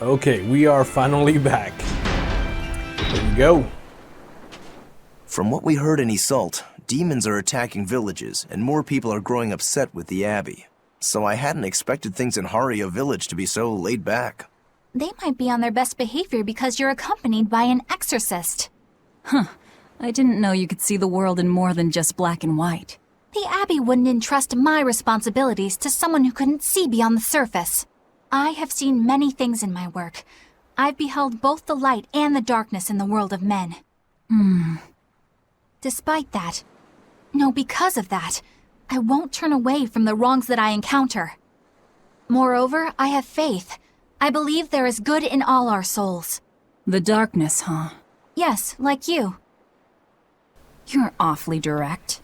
Okay, we are finally back. There you go. From what we heard in Iseult, demons are attacking villages, and more people are growing upset with the Abbey. So I hadn't expected things in Haria village to be so laid back. They might be on their best behavior because you're accompanied by an exorcist. I didn't know you could see the world in more than just black and white. The Abbey wouldn't entrust my responsibilities to someone who couldn't see beyond the surface. I have seen many things in my work. I've beheld both the light and the darkness in the world of men. Despite that, no, because of that, I won't turn away from the wrongs that I encounter. Moreover, I have faith. I believe there is good in all our souls. The darkness, huh? Yes, like you. You're awfully direct.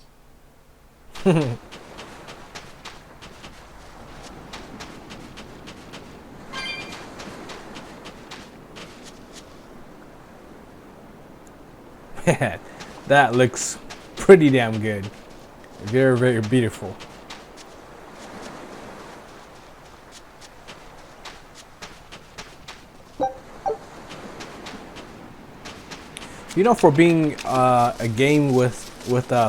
That looks pretty damn good. Very, very beautiful. You know, for being a game with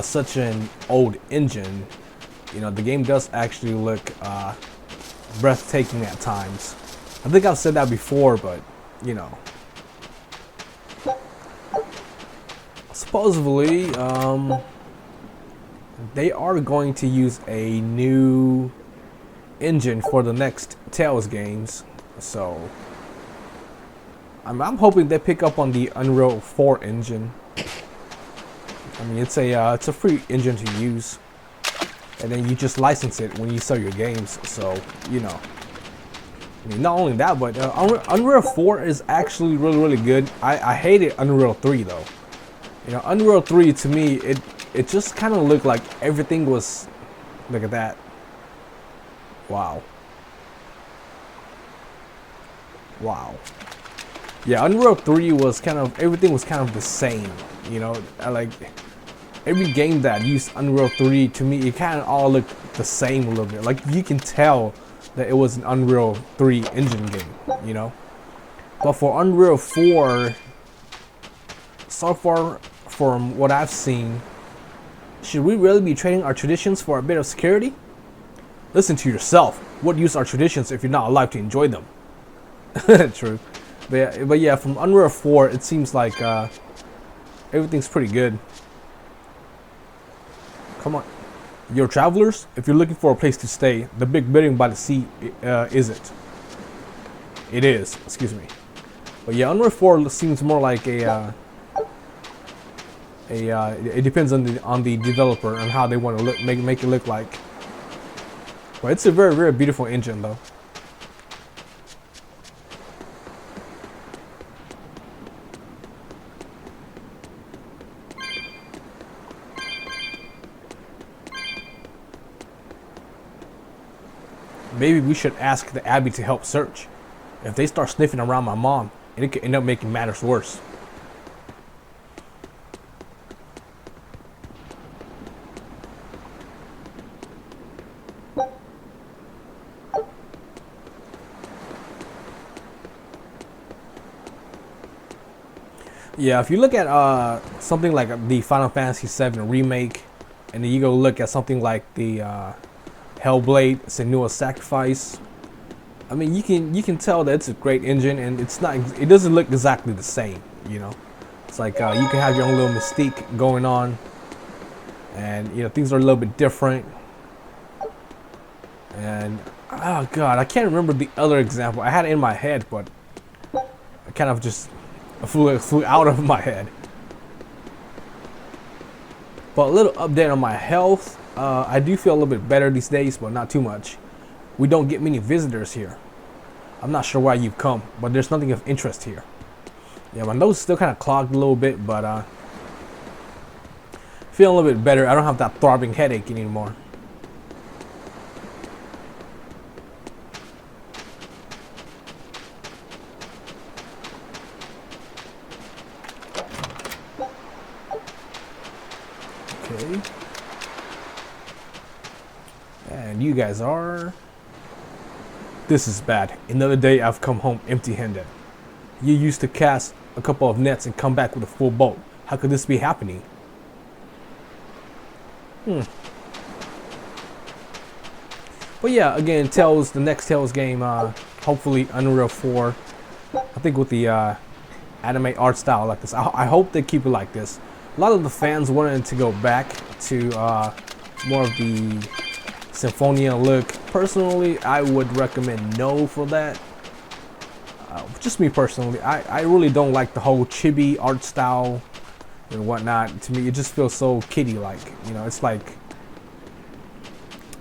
such an old engine, you know, the game does actually look breathtaking at times. I think I've said that before, but you know, supposedly they are going to use a new engine for the next Tales games, so I'm hoping they pick up on the Unreal 4 engine. I mean, it's a free engine to use, and then you just license it when you sell your games. So you know, I mean, not only that, but Unreal 4 is actually really good. I hated Unreal 3 though. You know, Unreal 3 to me, it just kind of looked like everything was. Look at that! Wow. Wow. Yeah, Unreal 3 was kind of, everything was kind of the same, you know, like every game that used Unreal 3 to me, it kind of all looked the same a little bit. Like you can tell that it was an Unreal 3 engine game, you know. But for Unreal 4, so far from what I've seen, should we really be trading our traditions for a bit of security? Listen to yourself. What use are traditions if you're not alive to enjoy them? True. But yeah, from Unreal 4, it seems like everything's pretty good. Come on. Yo, travelers, if you're looking for a place to stay, the big building by the sea isn't. It is, excuse me. But yeah, Unreal 4 seems more like it depends on the developer and how they want to make it look like. But it's a very beautiful engine though. Maybe we should ask the Abbey to help search. If they start sniffing around my mom, it could end up making matters worse. Yeah, if you look at something like the Final Fantasy VII remake, and then you go look at something like the Hellblade: Senua's Sacrifice, I mean, you can tell that it's a great engine, and it doesn't look exactly the same, you know. It's like you can have your own little mystique going on, and you know things are a little bit different. And oh god, I can't remember the other example. I had it in my head, but I kind of just flew out of my head. But a little update on my health. I do feel a little bit better these days, but not too much. We don't get many visitors here. I'm not sure why you've come, but there's nothing of interest here. Yeah, my nose is still kind of clogged a little bit, but feeling a little bit better. I don't have that throbbing headache anymore. Okay. And you guys are This is bad. Another day I've come home empty-handed. You used to cast a couple of nets and come back with a full boat. How could this be happening? But yeah, again, the next Tales game, hopefully Unreal 4. I think with the anime art style like this. I hope they keep it like this. A lot of the fans wanted to go back to more of the Symphonia look. Personally, I would recommend no for that. Just me personally, I really don't like the whole chibi art style and whatnot. To me, it just feels so kiddie-like. You know, it's like,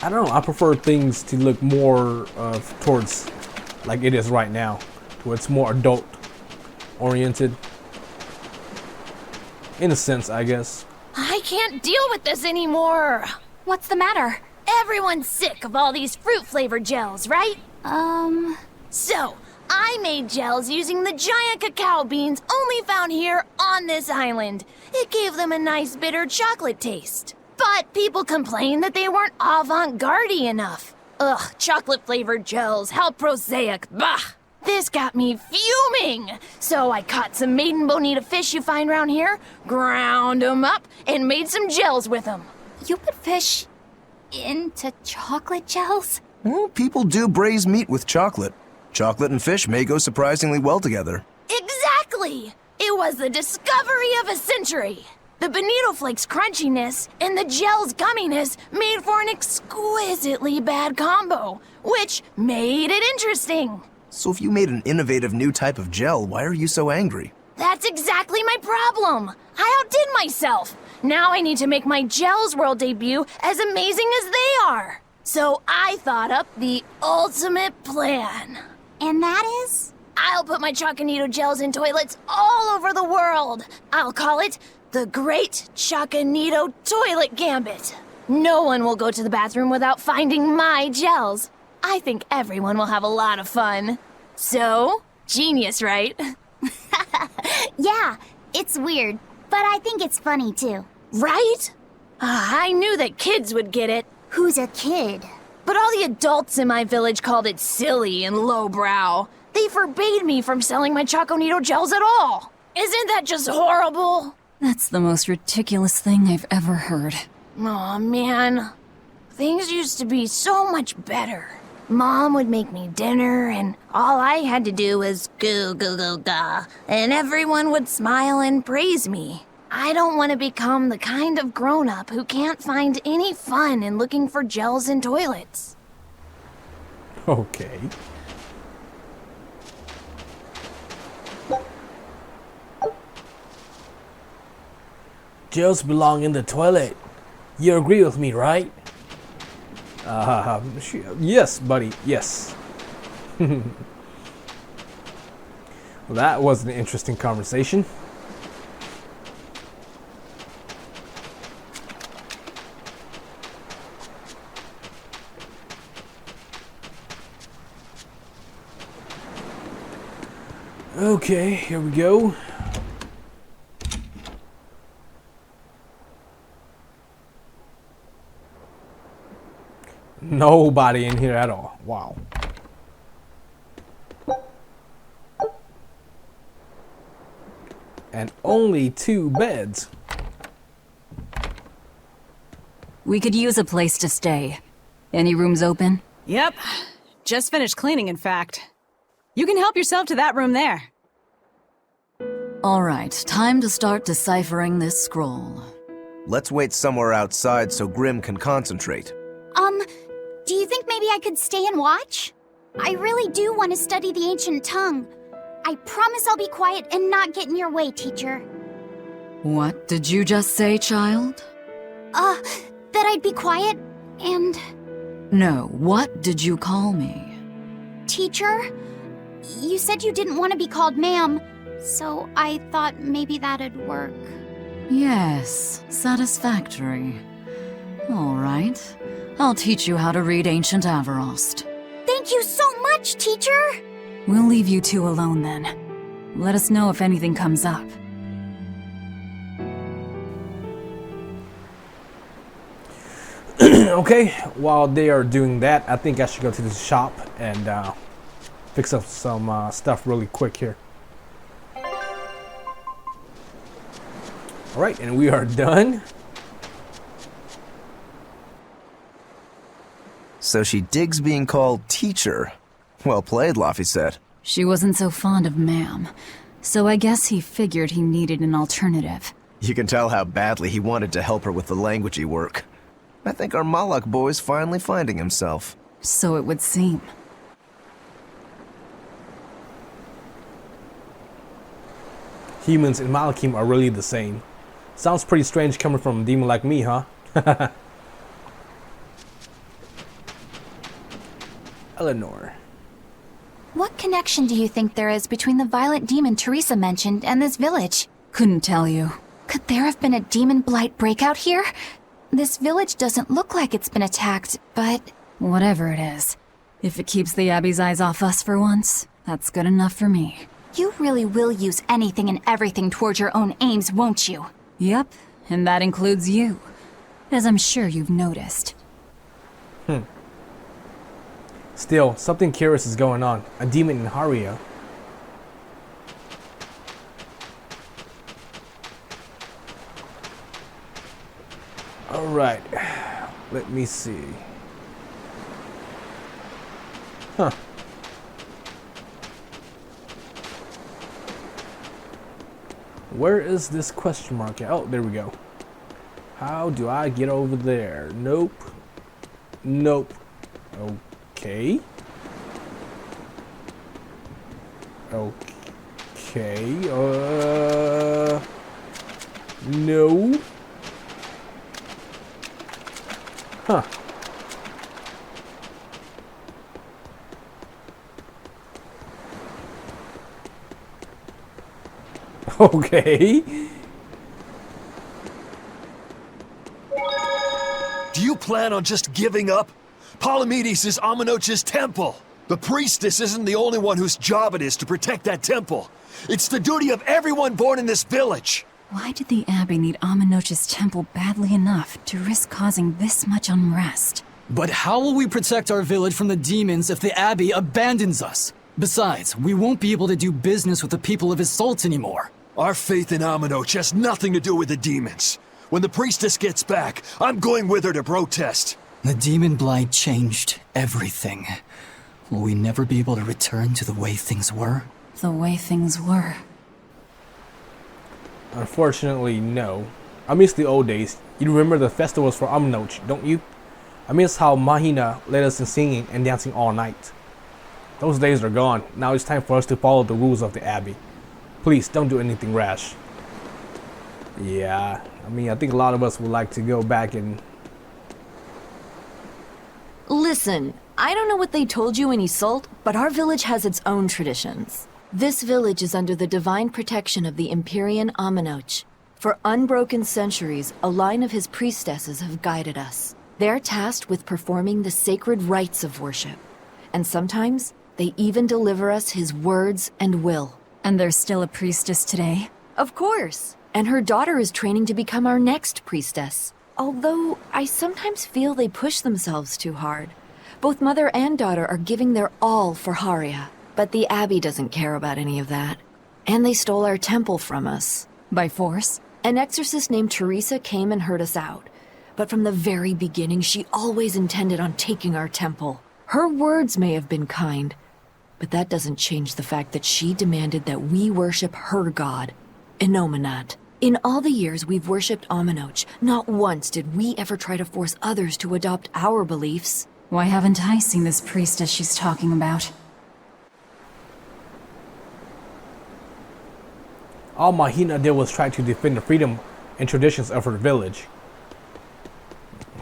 I don't know. I prefer things to look more towards like it is right now, where it's more adult-oriented. In a sense, I guess. I can't deal with this anymore. What's the matter? Everyone's sick of all these fruit-flavored gels, right? So, I made gels using the giant cacao beans only found here on this island. It gave them a nice bitter chocolate taste. But people complained that they weren't avant-garde enough. Ugh, chocolate-flavored gels, how prosaic, bah! This got me fuming! So I caught some maiden bonita fish you find around here, ground them up, and made some gels with them. You put fish into chocolate gels? Well, people do braise meat with chocolate. Chocolate and fish may go surprisingly well together. Exactly! It was the discovery of a century. The bonito flakes crunchiness and the gel's gumminess made for an exquisitely bad combo, which made it interesting. So if you made an innovative new type of gel, why are you so angry? That's exactly my problem. I outdid myself. Now I need to make my Gels World debut as amazing as they are. So I thought up the ultimate plan. And that is? I'll put my Choconito gels in toilets all over the world. I'll call it the Great Choconito Toilet Gambit. No one will go to the bathroom without finding my gels. I think everyone will have a lot of fun. So, genius, right? Yeah, it's weird, but I think it's funny too. Right? I knew that kids would get it. Who's a kid? But all the adults in my village called it silly and lowbrow. They forbade me from selling my Choconito gels at all. Isn't that just horrible? That's the most ridiculous thing I've ever heard. Aw, man. Things used to be so much better. Mom would make me dinner, and all I had to do was goo goo goo ga, and everyone would smile and praise me. I don't want to become the kind of grown-up who can't find any fun in looking for gels in toilets. Okay. Gels belong in the toilet. You agree with me, right? Yes, buddy, yes. Well, that was an interesting conversation. Okay, here we go. Nobody in here at all. Wow. And only 2 beds. We could use a place to stay. Any rooms open? Yep. Just finished cleaning, in fact. You can help yourself to that room there. All right, time to start deciphering this scroll. Let's wait somewhere outside so Grim can concentrate. Do you think maybe I could stay and watch? I really do want to study the ancient tongue. I promise I'll be quiet and not get in your way, teacher. What did you just say, child? That I'd be quiet and... No, what did you call me? Teacher? You said you didn't want to be called ma'am, so I thought maybe that'd work. Yes, satisfactory. All right, I'll teach you how to read Ancient Avarost. Thank you so much, teacher! We'll leave you two alone then. Let us know if anything comes up. Okay, while they are doing that, I think I should go to the shop and fix up some stuff really quick here. Alright, and we are done. So she digs being called teacher. Well played, Laphicet. She wasn't so fond of ma'am, so I guess he figured he needed an alternative. You can tell how badly he wanted to help her with the languagey work. I think our Malak boy's finally finding himself. So it would seem. Humans and Malakim are really the same. Sounds pretty strange coming from a demon like me, huh? Eleanor. What connection do you think there is between the violent demon Teresa mentioned and this village? Couldn't tell you. Could there have been a demon blight breakout here? This village doesn't look like it's been attacked, but... Whatever it is, if it keeps the Abbey's eyes off us for once, that's good enough for me. You really will use anything and everything towards your own aims, won't you? Yep, and that includes you, as I'm sure you've noticed. Still, something curious is going on. A demon in Haria. Alright, let me see. Huh. Where is this question mark at? Oh, there we go. How do I get over there? Nope. Nope. Okay. Okay. No. Huh. Okay. Do you plan on just giving up? Palamedes is Amenoch's temple. The priestess isn't the only one whose job it is to protect that temple. It's the duty of everyone born in this village. Why did the Abbey need Amenoch's temple badly enough to risk causing this much unrest? But how will we protect our village from the demons if the Abbey abandons us? Besides, we won't be able to do business with the people of Isolt anymore. Our faith in Amenoch has nothing to do with the demons. When the priestess gets back, I'm going with her to protest. The demon blight changed everything. Will we never be able to return to the way things were? The way things were. Unfortunately, no. I miss the old days. You remember the festivals for Amenoch, don't you? I miss how Mahina led us in singing and dancing all night. Those days are gone. Now it's time for us to follow the rules of the Abbey. Please, don't do anything rash. Yeah, I mean, I think a lot of us would like to go back and... Listen, I don't know what they told you in Isolt, but our village has its own traditions. This village is under the divine protection of the Empyrean Amenoch. For unbroken centuries, a line of his priestesses have guided us. They're tasked with performing the sacred rites of worship. And sometimes, they even deliver us his words and will. And there's still a priestess today? Of course. And her daughter is training to become our next priestess. Although, I sometimes feel they push themselves too hard. Both mother and daughter are giving their all for Haria. But the Abbey doesn't care about any of that. And they stole our temple from us. By force? An exorcist named Teresa came and heard us out. But from the very beginning, she always intended on taking our temple. Her words may have been kind, but that doesn't change the fact that she demanded that we worship her god, Enomenat. In all the years we've worshipped Amenoch, not once did we ever try to force others to adopt our beliefs. Why haven't I seen this priestess she's talking about? All Mahina did was try to defend the freedom and traditions of her village.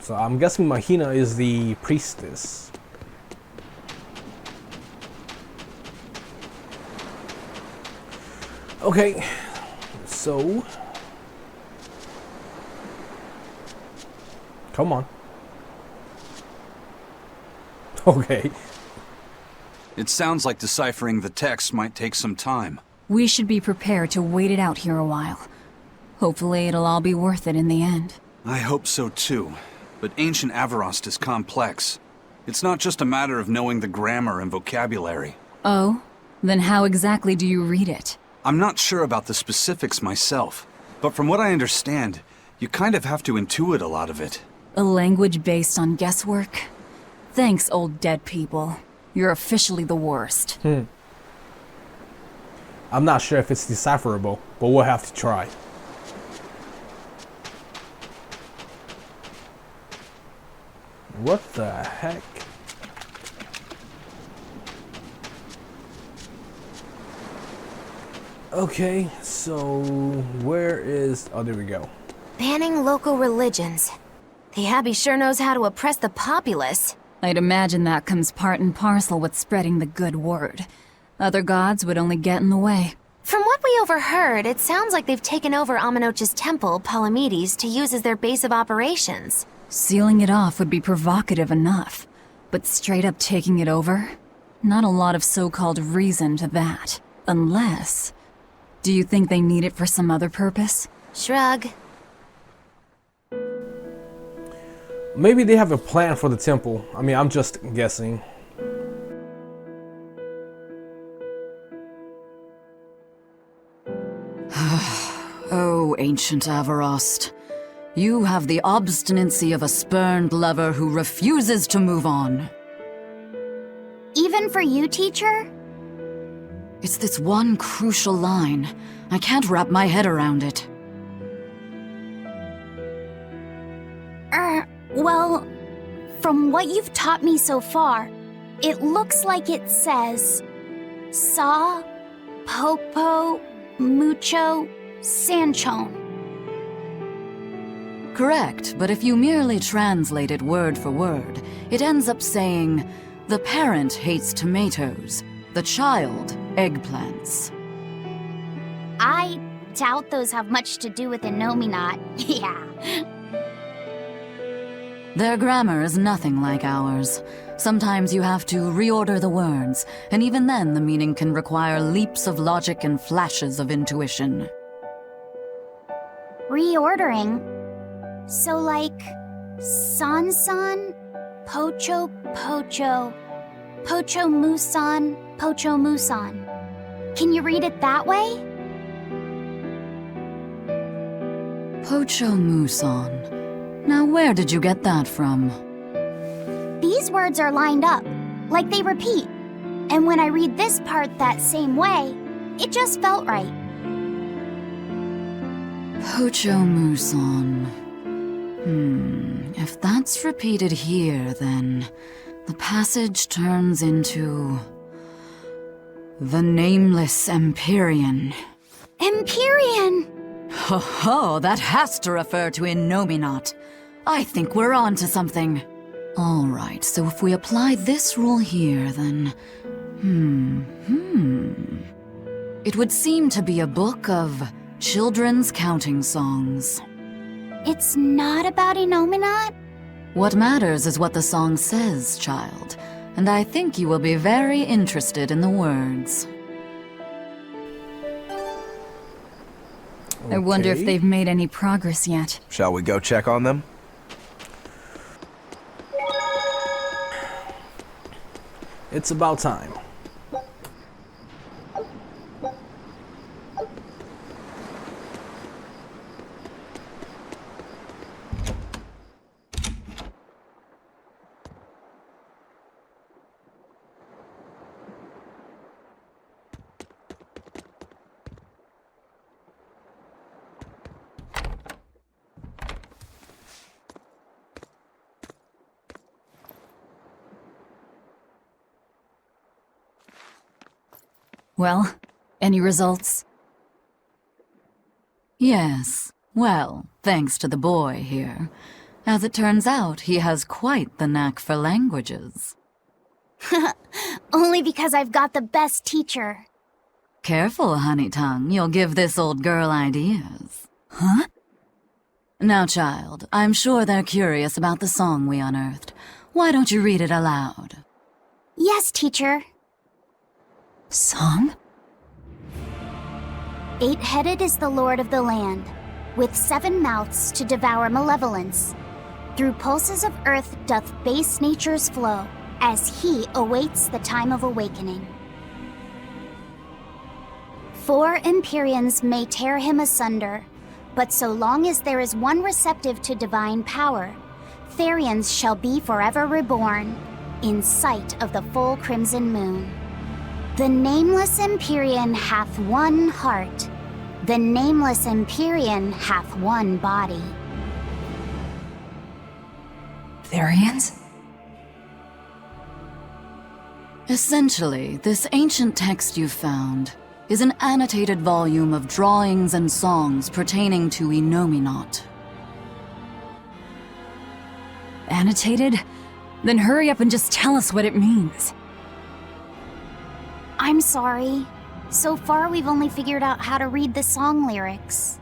So I'm guessing Mahina is the priestess. Okay, so... Come on. Okay. It sounds like deciphering the text might take some time. We should be prepared to wait it out here a while. Hopefully it'll all be worth it in the end. I hope so too. but ancient Avarost is complex. It's not just a matter of knowing the grammar and vocabulary. Oh? Then how exactly do you read it? I'm not sure about the specifics myself, but from what I understand, you kind of have to intuit a lot of it. A language based on guesswork? Thanks, old dead people. You're officially the worst. I'm not sure if it's decipherable, but we'll have to try. What the heck? Okay, so where is... Oh, there we go. Banning local religions. The Abbey sure knows how to oppress the populace. I'd imagine that comes part and parcel with spreading the good word. Other gods would only get in the way. From what we overheard, it sounds like they've taken over Amenoch's temple, Palamedes, to use as their base of operations. Sealing it off would be provocative enough, but straight up taking it over? Not a lot of so-called reason to that. Unless... Do you think they need it for some other purpose? Shrug. Maybe they have a plan for the temple. I mean, I'm just guessing. Oh, ancient Avarost. You have the obstinacy of a spurned lover who refuses to move on. Even for you, teacher? It's this one crucial line. I can't wrap my head around it. Well, from what you've taught me so far, it looks like it says... Sa, Popo, Mucho, Sanchon. Correct, but if you merely translate it word for word, it ends up saying, the parent hates tomatoes, the child eggplants. I doubt those have much to do with Innominat. Yeah. Their grammar is nothing like ours. Sometimes you have to reorder the words, and even then the meaning can require leaps of logic and flashes of intuition. Reordering? So like... San-san, Pocho Pocho, Pocho Musan, Pocho Musan. Can you read it that way? Pocho Muson. Now where did you get that from? These words are lined up, like they repeat. And when I read this part that same way, it just felt right. Pocho Muson. If that's repeated here, then the passage turns into... the Nameless Empyrean. Empyrean! Ho ho, that has to refer to Innominat. I think we're on to something. Alright, so if we apply this rule here, then... It would seem to be a book of children's counting songs. It's not about Innominat? What matters is what the song says, child. And I think you will be very interested in the words. I wonder if they've made any progress yet. Shall we go check on them? It's about time. Well, any results? Yes. Well, thanks to the boy here. As it turns out, he has quite the knack for languages. Only because I've got the best teacher. Careful, honey tongue. You'll give this old girl ideas. Huh? Now, child, I'm sure they're curious about the song we unearthed. Why don't you read it aloud? Yes, teacher. Song? 8-headed is the lord of the land, with 7 mouths to devour malevolence. Through pulses of earth doth base nature's flow, as he awaits the time of awakening. 4 Empyreans may tear him asunder, but so long as there is one receptive to divine power, Therians shall be forever reborn, in sight of the full crimson moon. The nameless Empyrean hath one heart, the nameless Empyrean hath one body. Therians? Essentially, this ancient text you found is an annotated volume of drawings and songs pertaining to Enominat. Annotated? Then hurry up and just tell us what it means. I'm sorry. So far, we've only figured out how to read the song lyrics.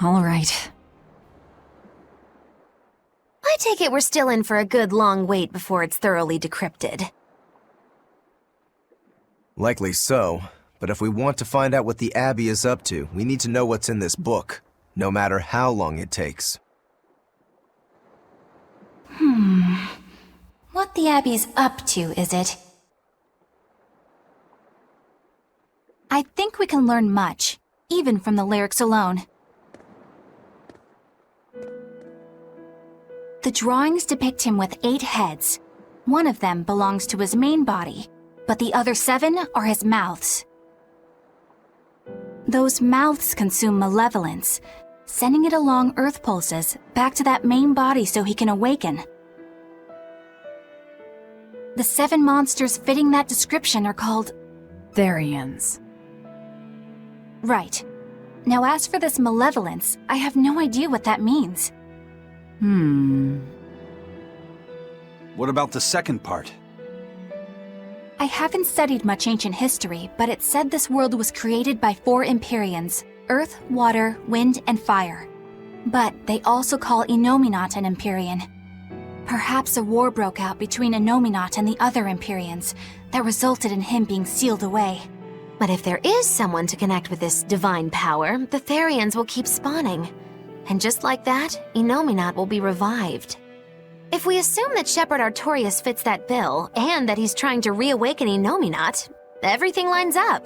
All right. I take it we're still in for a good long wait before it's thoroughly decrypted. Likely so, but if we want to find out what the Abbey is up to, we need to know what's in this book, no matter how long it takes. What the Abbey's up to, is it? I think we can learn much, even from the lyrics alone. The drawings depict him with 8 heads. One of them belongs to his main body, but the other 7 are his mouths. Those mouths consume malevolence, sending it along earth pulses back to that main body so he can awaken. The 7 monsters fitting that description are called Therians. Right. Now as for this malevolence, I have no idea what that means. What about the second part? I haven't studied much ancient history, but it said this world was created by 4 Empyreans: earth, water, wind, and fire. But they also call Enominat an Empyrean. Perhaps a war broke out between Enominat and the other Empyreans that resulted in him being sealed away. But if there is someone to connect with this divine power, the Therians will keep spawning. And just like that, Enominat will be revived. If we assume that Shepherd Artorius fits that bill, and that he's trying to reawaken Enominat, everything lines up.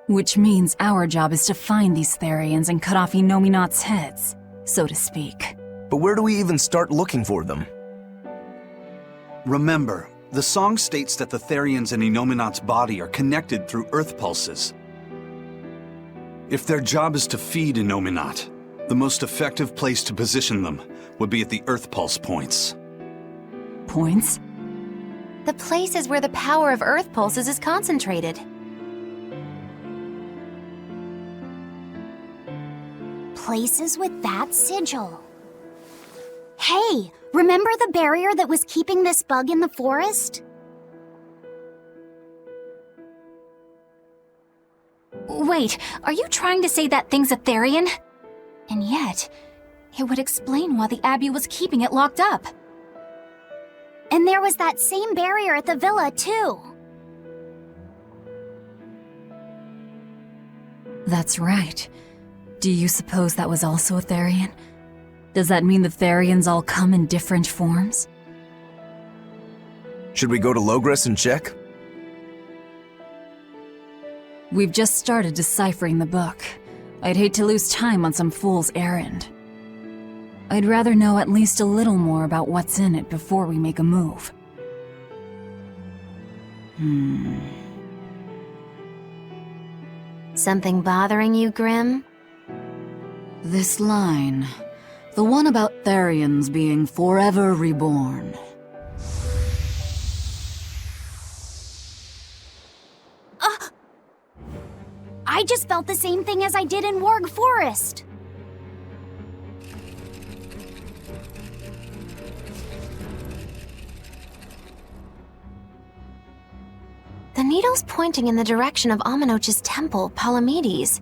Which means our job is to find these Therians and cut off Enominat's heads, so to speak. But where do we even start looking for them? Remember, the song states that the Therians in Enominat's body are connected through earth pulses. If their job is to feed Enominat, the most effective place to position them would be at the earth pulse points. Points? The places where the power of earth pulses is concentrated. Places with that sigil. Hey, remember the barrier that was keeping this bug in the forest? Wait, are you trying to say that thing's a Therian? And yet, it would explain why the Abbey was keeping it locked up. And there was that same barrier at the villa, too. That's right. Do you suppose that was also a Therian? Does that mean the Therians all come in different forms? Should we go to Logres and check? We've just started deciphering the book. I'd hate to lose time on some fool's errand. I'd rather know at least a little more about what's in it before we make a move. Something bothering you, Grim? This line. The one about Therians being forever reborn. I just felt the same thing as I did in Warg Forest. The needle's pointing in the direction of Amenoch's temple, Palamedes.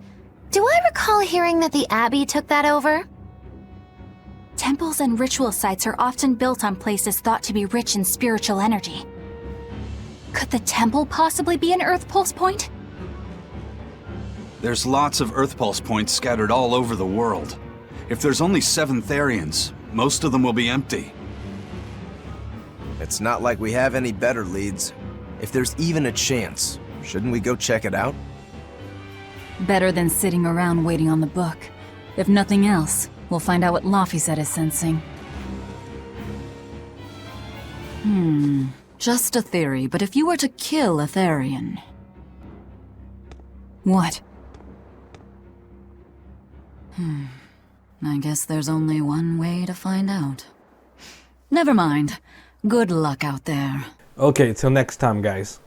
Do I recall hearing that the Abbey took that over? Temples and ritual sites are often built on places thought to be rich in spiritual energy. Could the temple possibly be an Earth Pulse point? There's lots of earth pulse points scattered all over the world. If there's only 7 Therians, most of them will be empty. It's not like we have any better leads. If there's even a chance, shouldn't we go check it out? Better than sitting around waiting on the book. If nothing else, we'll find out what Laphicet is sensing. Just a theory, but if you were to kill a Therian... What? I guess there's only one way to find out. Never mind. Good luck out there. Okay, till next time, guys.